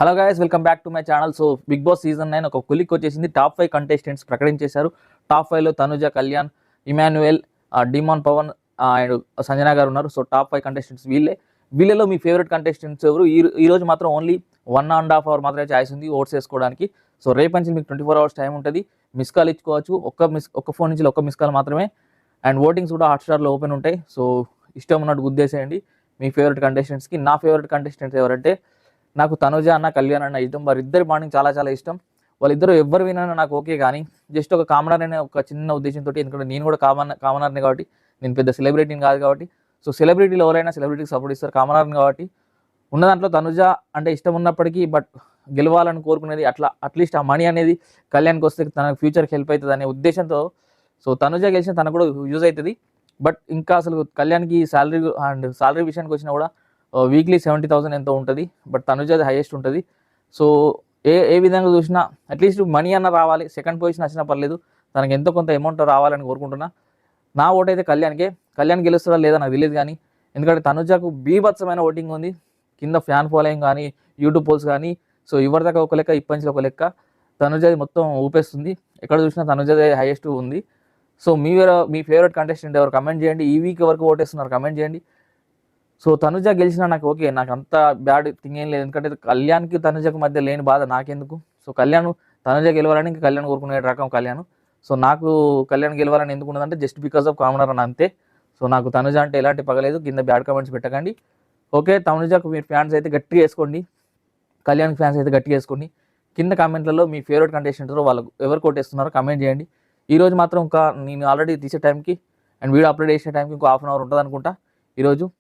Hello guys, welcome back to my channel. So Big Boss season 9 ఒక కొలిక్ వచ్చేసింది. Top 5 contestants ప్రకటించేశారు. Top 5లో తనుజ, కళ్యాణ్, ఇమాన్యుయల్, డిమాన్ పవన్ అండ్ సంజన గారు ఉన్నారు. సో టాప్ 5 కంటెస్టెంట్స్ వీళ్ళలో మీ ఫేవరెట్ కంటెస్టెంట్స్ ఎవరు? ఈ రోజు మాత్రం ఓన్లీ 1.5 అవర్ మాత్రమే ఛాయిస్ ఉంది ఓట్స్ వేసుకోవడానికి. సో రేపు నుంచి మీకు 24 అవర్స్ టైం ఉంటుంది. మిస్ కాల్ ఇచ్చుకోవచ్చు. ఒక్క ఫోన్ నుంచి ఒక్క మిస్ కాల్ మాత్రమే. అండ్ ఓటింగ్స్ కూడా హాట్స్టార్లో ఓపెన్ ఉంటాయి. సో ఇష్టం ఉన్నట్టు గుద్దేసేయండి మీ ఫేవరెట్ కంటెస్టెంట్స్కి. నా ఫేవరెట్ కంటెస్టెంట్స్ ఎవరంటే నాకు తనుజ అన్న, కళ్యాణ్ అన్న ఇష్టం. వారిద్దరి బాండింగ్ చాలా చాలా ఇష్టం. వాళ్ళిద్దరు ఎవరు వినా నాకు ఓకే, కానీ జస్ట్ ఒక కామనర్ అనే ఒక చిన్న ఉద్దేశంతో, ఎందుకంటే నేను కూడా కామనర్ని కాబట్టి, నేను పెద్ద సెలబ్రిటీని కాదు కాబట్టి. సో సెలబ్రిటీలు ఎవరైనా సెలబ్రిటీకి సపోర్ట్ ఇస్తారు, కామనర్ని కాబట్టి. ఉన్న దాంట్లో తనుజ అంటే ఇష్టం ఉన్నప్పటికీ బట్ గెలవాలని కోరుకునేది అట్లీస్ట్ ఆ మనీ అనేది కళ్యాణ్కి వస్తే తన ఫ్యూచర్కి హెల్ప్ అవుతుంది అనే ఉద్దేశంతో. సో తనుజ గెలిచిన తనకు కూడా యూజ్ అవుతుంది. బట్ ఇంకా అసలు కళ్యాణ్కి శాలరీ విషయానికి వచ్చినా కూడా వీక్లీ 70,000 ఎంతో ఉంటుంది. బట్ తనుజది హైయెస్ట్ ఉంటుంది. సో ఏ విధంగా చూసినా అట్లీస్ట్ మనీ అన్న రావాలి, సెకండ్ పొజిషన్ వచ్చినా పర్లేదు, తనకి ఎంతో కొంత అమౌంట్ రావాలని కోరుకుంటున్నా. నా ఓటు అయితే కళ్యాణ్ గెలుస్తాడా లేదా నాకు తెలియదు, కానీ ఎందుకంటే తనుజకు బీభత్సమైన ఓటింగ్ ఉంది. కింద ఫ్యాన్ ఫాలోయింగ్ కానీ, యూట్యూబ్ పోల్స్ కానీ. సో ఎవరిదాకా ఒక లెక్క, ఇప్పంచిలో ఒక లెక్క. తనుజది మొత్తం ఊపేస్తుంది. ఎక్కడ చూసినా తనుజది హైయెస్ట్ ఉంది. సో మీ ఫేవరెట్ కంటెస్టెంట్ ఎవరు కమెంట్ చేయండి. ఈ వీక్ వరకు ఓటేస్తున్నారు కమెంట్ చేయండి. సో తనుజ గెలిచినా నాకు ఓకే, నాకు అంత బ్యాడ్ థింగ్ ఏం లేదు. ఎందుకంటే కళ్యాణ్కి తనుజకు మధ్య లేని బాధ నాకెందుకు. సో తనుజ గెలవాలని ఇంకా కళ్యాణ్ కోరుకునే రకం కళ్యాణ్. సో నాకు కళ్యాణ్ గెలవాలని ఎందుకు ఉన్నదంటే జస్ట్ బికాస్ ఆఫ్ కామనర్ అని అంతే. సో నాకు తనుజ అంటే ఎలాంటి పగలేదు. కింద బ్యాడ్ కామెంట్స్ పెట్టకండి. ఓకే, తనుజకు మీరు ఫ్యాన్స్ అయితే గట్టిగా వేసుకోండి, కళ్యాణ్ ఫ్యాన్స్ అయితే గట్టిగా వేసుకోండి. కింద కామెంట్లలో మీ ఫేవరెట్ కంటెస్టెంట్ వాళ్ళు ఎవరు కొట్టేస్తున్నారో కమెంట్ చేయండి. ఈరోజు మాత్రం ఇంకా నేను ఆల్రెడీ తీసే టైంకి అండ్ వీడియో అప్లోడ్ చేసే టైంకి ఇంకో హాఫ్ అన్ అవర్ ఉంటుంది అనుకుంటా ఈరోజు.